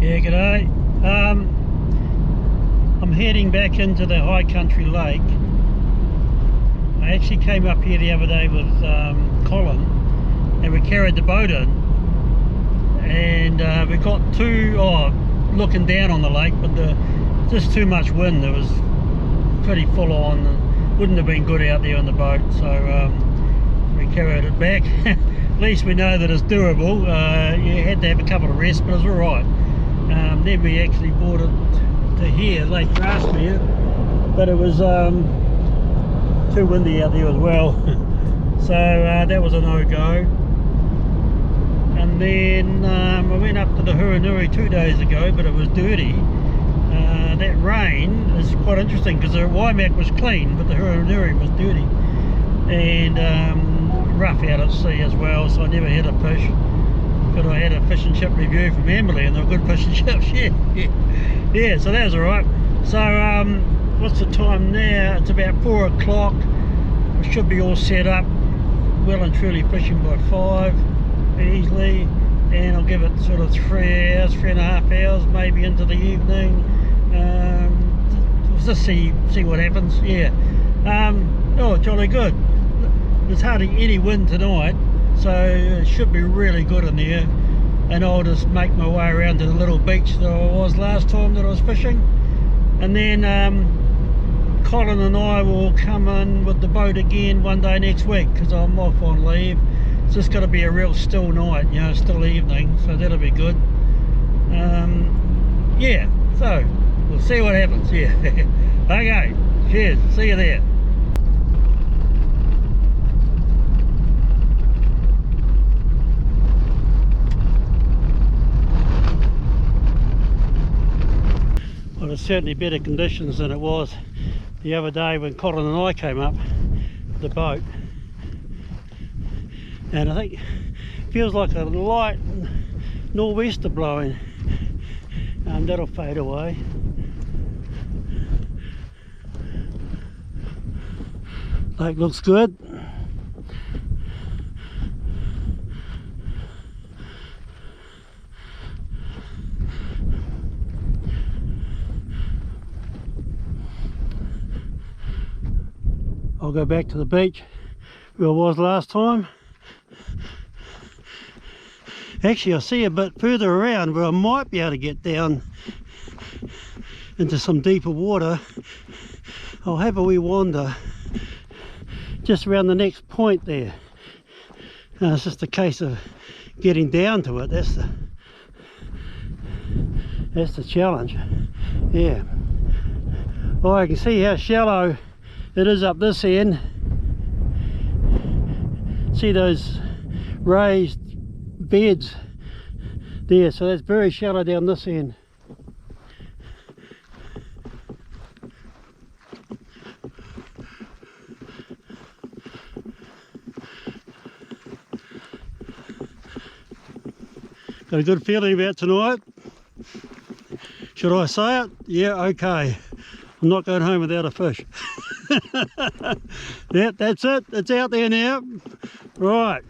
Yeah, g'day. I'm heading back into the high country lake. I actually came up here the other day with Colin, and we carried the boat in, and we got looking down on the lake, but just too much wind. It was pretty full on and wouldn't have been good out there on the boat, so we carried it back. At least we know that it's doable. You had to have a couple of rests, but it was alright. Then we actually brought it to here, Lake Grasmere, but it was too windy out there as well. So that was a no-go. And then I went up to the Huranui 2 days ago, but it was dirty. That rain is quite interesting because the Waimak was clean, but the Huranui was dirty. And rough out at sea as well, so I never had a fish. But I had a fish and chip review from Amberley, and they were good fish and chips. Yeah, so that was alright. So what's the time now? It's about 4 o'clock. We should be all set up, well and truly fishing by 5 easily, and I'll give it sort of 3 hours, 3.5 hours maybe into the evening. Just see what happens. Yeah. Oh, jolly good. There's hardly any wind tonight, so it should be really good in there, and I'll just make my way around to the little beach that I was last time that I was fishing, and then Colin and I will come in with the boat again one day next week because I'm off on leave. It's just got to be a real still night, you know, still evening, so that'll be good. Yeah, so we'll see what happens. Yeah. Okay, cheers, see you there. Well, it's certainly better conditions than it was the other day when Colin and I came up with the boat. And I think it feels like a light nor'wester blowing. That'll fade away. Lake looks good. I'll go back to the beach where I was last time. Actually, I see a bit further around where I might be able to get down into some deeper water. I'll have a wee wander just around the next point there. It's just a case of getting down to it. That's the challenge. Yeah. Well, I can see how shallow it is up this end. See those raised beds there, so that's very shallow down this end. Got a good feeling about tonight. Should I say it? Yeah, okay. I'm not going home without a fish. Yeah, that's it. It's out there now. Right.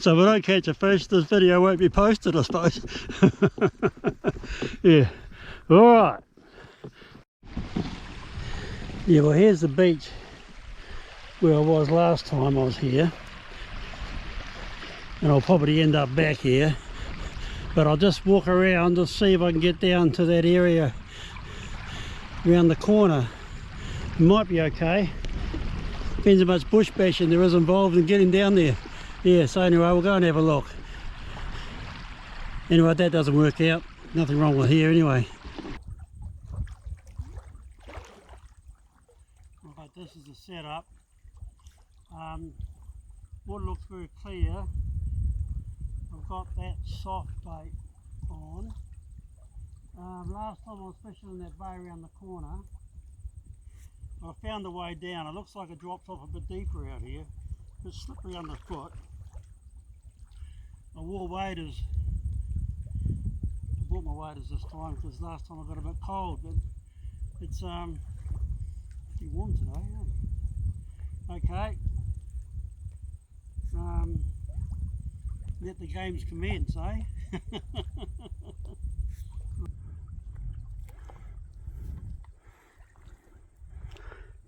So if I don't catch a fish, this video won't be posted, I suppose. Yeah. Alright. Yeah, well, here's the beach where I was last time I was here. And I'll probably end up back here. But I'll just walk around to see if I can get down to that area around the corner. It might be okay. Depends how much bush bashing there is involved in getting down there. Yeah, so anyway, we'll go and have a look. Anyway, if that doesn't work out, nothing wrong with here anyway. Right, this is the setup. Water looks very clear. I've got that soft bait on. Last time I was fishing in that bay around the corner, I found the way down. It looks like it drops off a bit deeper out here. It's slippery underfoot. I wore waders. I bought my waders this time because last time I got a bit cold, but it's pretty warm today. Eh? Okay. Let the games commence, eh?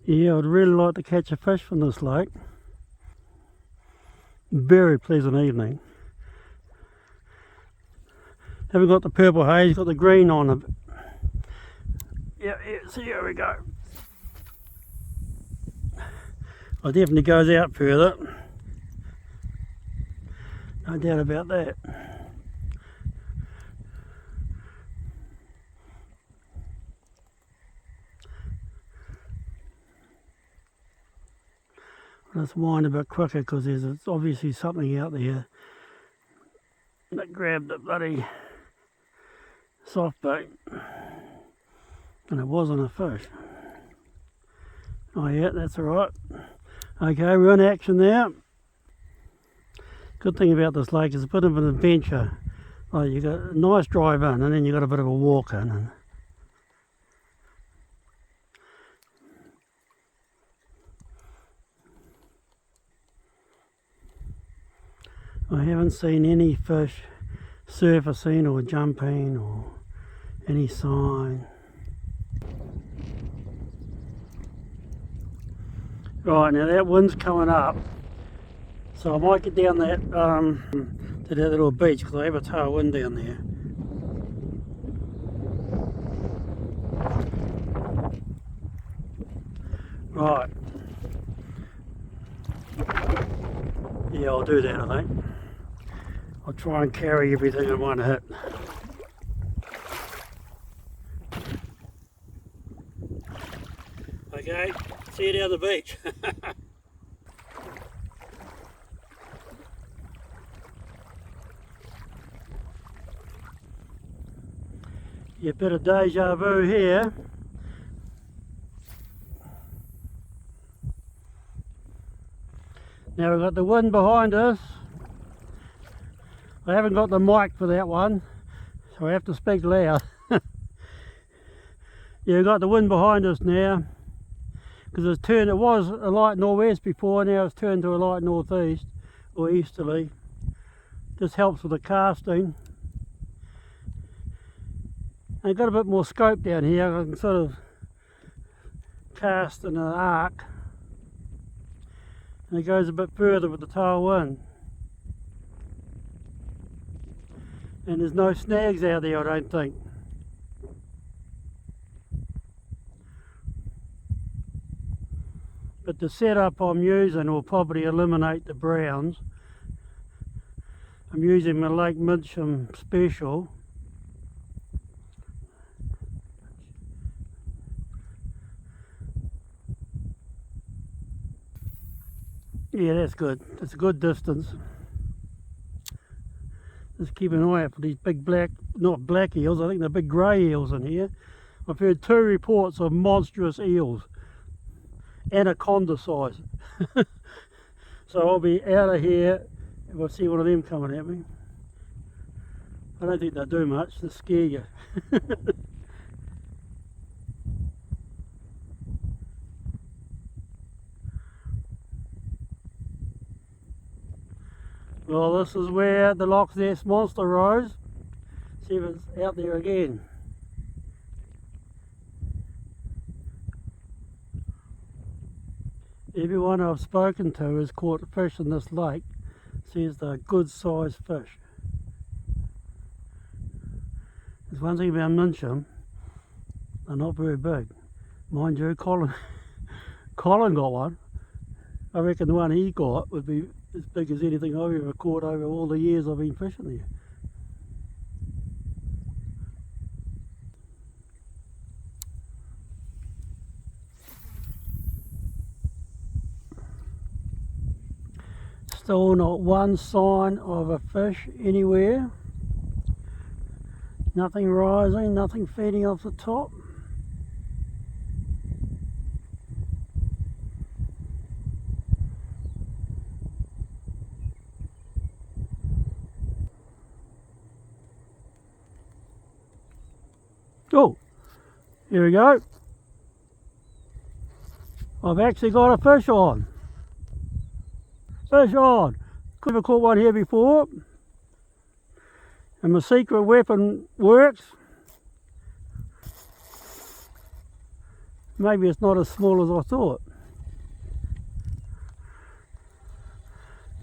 Yeah, I'd really like to catch a fish from this lake. Very pleasant evening. Haven't got the purple haze, got the green on it. Yeah, so here we go. It definitely goes out further. No doubt about that. Let's wind a bit quicker because there's obviously something out there that grabbed the bloody soft bait, and it wasn't a fish. Oh yeah, that's alright. Okay, we're in action now. Good thing about this lake is a bit of an adventure. Like you got a nice drive in and then you got a bit of a walk in. And I haven't seen any fish surfacing or jumping or any sign. Right, now that wind's coming up, so I might get down that to that little beach because I have a tailwind down there. Right. Yeah, I'll do that, I think. I'll try and carry everything in one hit. Okay, see you down the beach. Yeah, a bit of deja vu here. Now we've got the wind behind us. I haven't got the mic for that one, so I have to speak loud. Yeah, we've got the wind behind us now, because it's turned. It was a light northwest before, now it's turned to a light northeast or easterly. This helps with the casting. And I've got a bit more scope down here. I can sort of cast in an arc, and it goes a bit further with the tailwind. And there's no snags out there, I don't think. But the setup I'm using will probably eliminate the browns. I'm using my Lake Midsham Special. Yeah, that's good. That's a good distance. Just keep an eye out for these big black, not black eels, I think they're big grey eels in here. I've heard 2 reports of monstrous eels, anaconda size. So I'll be out of here if I see one of them coming at me. I don't think they'll do much, they'll scare you. Well, this is where the Loch Ness Monster rose. See if it's out there again. Everyone I've spoken to has caught fish in this lake says they're good sized fish. There's one thing about Minsham, they're not very big. Mind you, Colin got one. I reckon the one he got would be as big as anything I've ever caught over all the years I've been fishing there. Still not one sign of a fish anywhere. Nothing rising, nothing feeding off the top. Oh, here we go. I've actually got a fish on. Fish on. Could have caught one here before. And my secret weapon works. Maybe it's not as small as I thought.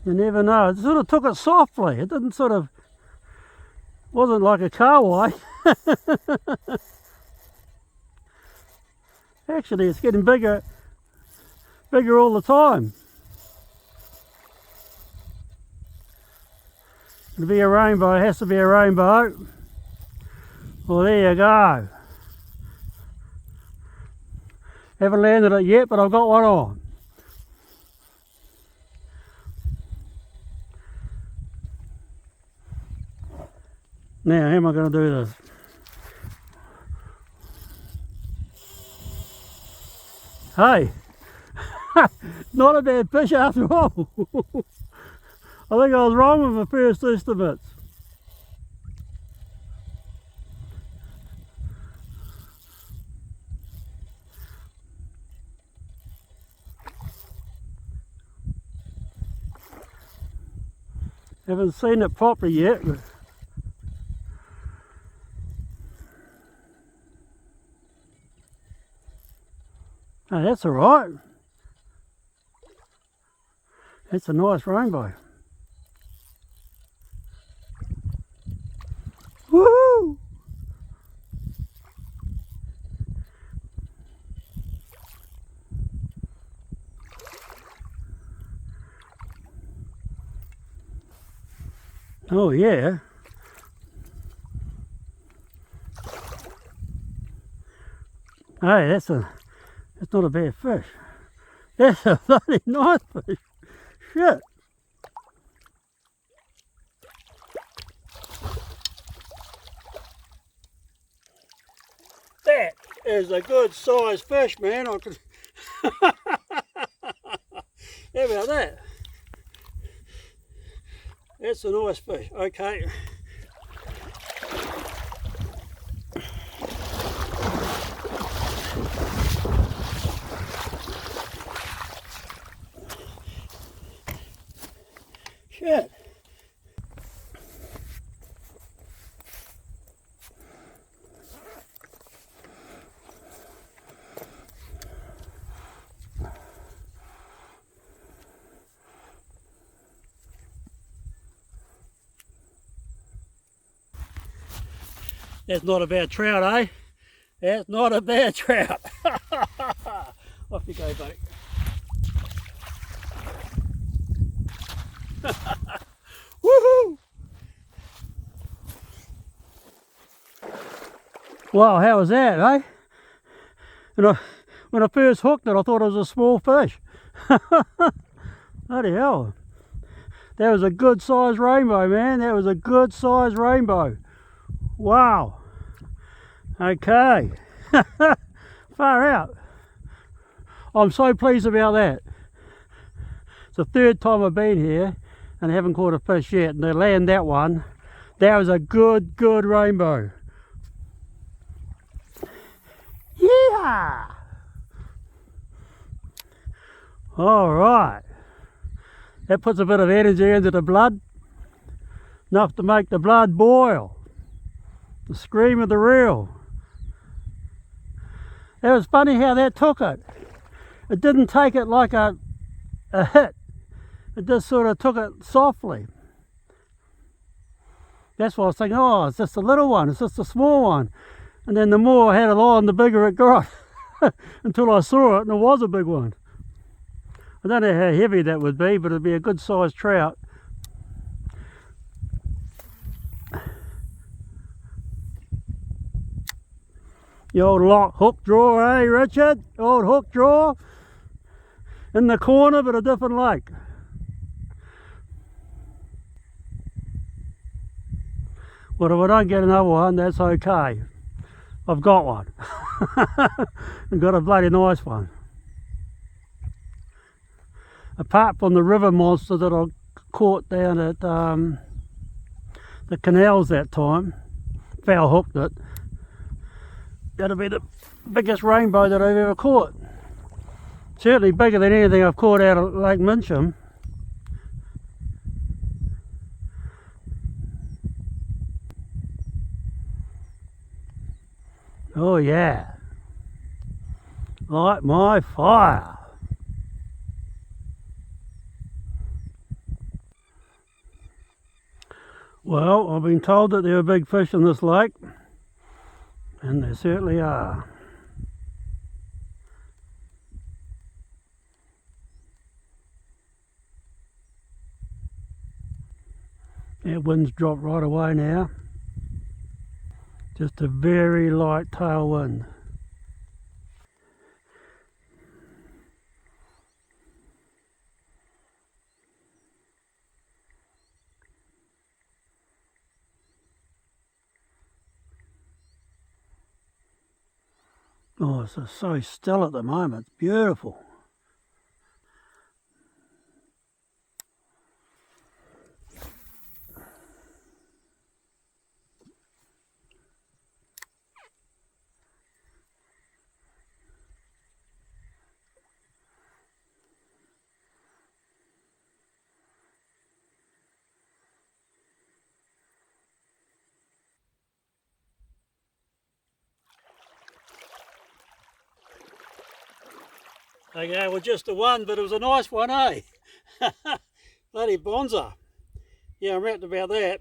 You never know. It sort of took it softly. It didn't sort of, wasn't like a kahawai. Actually, it's getting bigger all the time. It'll be a rainbow, it has to be a rainbow. Well, there you go. Haven't landed it yet, but I've got one on. Now, how am I going to do this? Hey, not a bad fish after all. I think I was wrong with my first estimates. Haven't seen it properly yet. But oh, that's all right. That's a nice rainbow. Woohoo! Oh yeah. Hey, that's not a bad fish. That's a bloody nice fish. Shit. That is a good sized fish, man. I could how about that? That's a nice fish. Okay. Shit. That's not a bad trout, eh? That's not a bad trout. Off you go, mate. Woohoo! Wow, how was that, eh? And when I first hooked it, I thought it was a small fish. Bloody hell. That was a good sized rainbow, man. That was a good sized rainbow. Wow. Okay. Far out. I'm so pleased about that. It's the third time I've been here and I haven't caught a fish yet. And to land that one, that was a good rainbow. Yeah. All right. That puts a bit of energy into the blood. Enough to make the blood boil. The scream of the reel. It was funny how that took it. It didn't take it like a hit. It just sort of took it softly. That's why I was thinking, oh, it's just a little one, it's just a small one. And then the more I had it on, the bigger it got. Until I saw it and it was a big one. I don't know how heavy that would be, but it'd be a good sized trout. The old lock hook draw, eh, Richard? Old hook draw. In the corner, but a different lake. But if I don't get another one, that's okay. I've got one. I've got a bloody nice one. Apart from the river monster that I caught down at the canals that time, foul hooked it. That'll be the biggest rainbow that I've ever caught. Certainly bigger than anything I've caught out of Lake Mincham. Oh yeah. Light my fire. Well, I've been told that there are big fish in this lake, and there certainly are. That wind's dropped right away now. Just a very light tailwind. Oh, it's just so still at the moment. It's beautiful. Okay, well, just the one, but it was a nice one, eh? Bloody bonza. Yeah, I'm wrapped about that.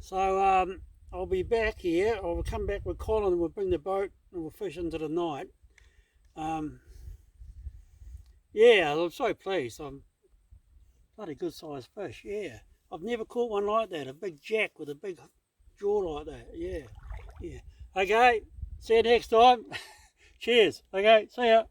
So I'll be back here. I'll come back with Colin and we'll bring the boat and we'll fish into the night. Yeah, I'm so pleased. I'm bloody good sized fish, yeah. I've never caught one like that, a big jack with a big jaw like that, yeah. Okay, see you next time. Cheers. Okay, see ya.